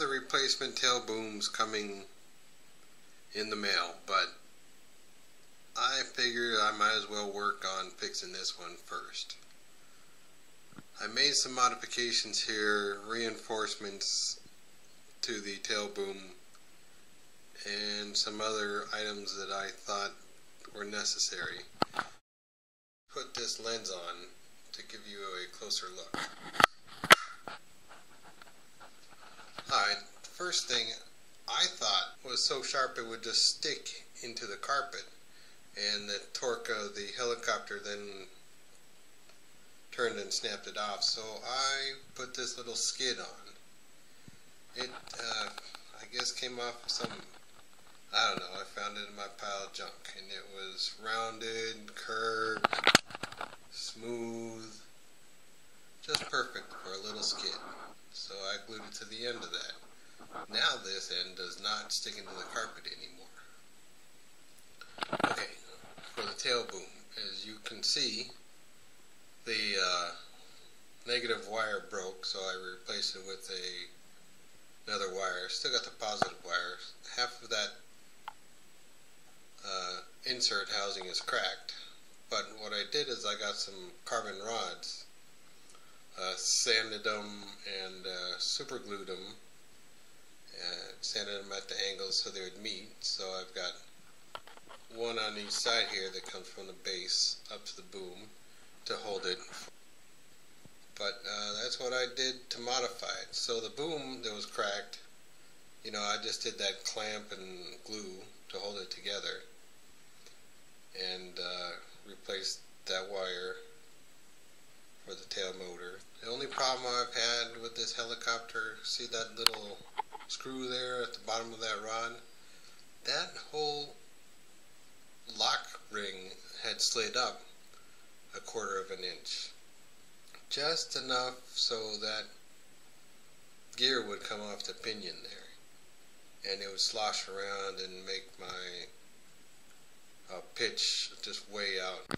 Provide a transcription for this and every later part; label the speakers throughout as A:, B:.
A: the replacement tail booms coming in the mail, but I figured I might as well work on fixing this one first. I made some modifications here, reinforcements to the tail boom, and some other items that I thought were necessary. Put this lens on to give you a closer look. Alright, the first thing I thought was so sharp it would just stick into the carpet, and the torque of the helicopter then turned and snapped it off. So I put this little skid on. It, I guess, came off some, I don't know, I found it in my pile of junk, and it was rounded, curved, smooth, just perfect for a little skid. So I glued it to the end of that. Now this end does not stick into the carpet anymore. Okay, for the tail boom, as you can see, the negative wire broke, so I replaced it with another wire. Still got the positive wire. Half of that insert housing is cracked, but what I did is I got some carbon rods, sanded them and super glued them, sanded them at the angles so they would meet. So I've got one on each side here that comes from the base up to the boom to hold it. But that's what I did to modify it. So the boom that was cracked, you know, I just did that clamp and glue to hold it together, and replaced that wire for the tail motor. The only problem I've had with this helicopter, see that little screw there at the bottom of that rod? That whole lock ring had slid up 1/4 of an inch. Just enough so that gear would come off the pinion there, and it would slosh around and make my pitch just way out.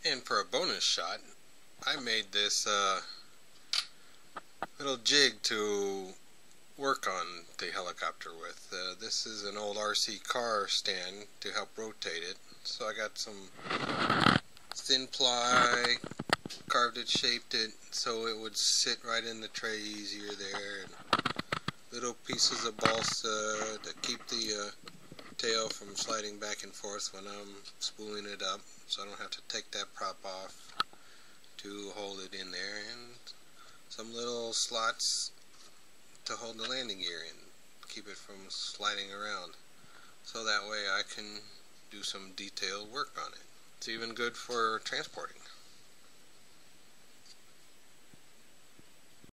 A: And for a bonus shot, I made this little jig to work on the helicopter with. This is an old RC car stand to help rotate it. So I got some thin ply, carved it, shaped it so it would sit right in the tray easier there, and little pieces of balsa to keep the tail from sliding back and forth when I'm spooling it up, so I don't have to take that prop off to hold it in there, and some little slots to hold the landing gear in, keep it from sliding around, so that way I can do some detailed work on it. It's even good for transporting.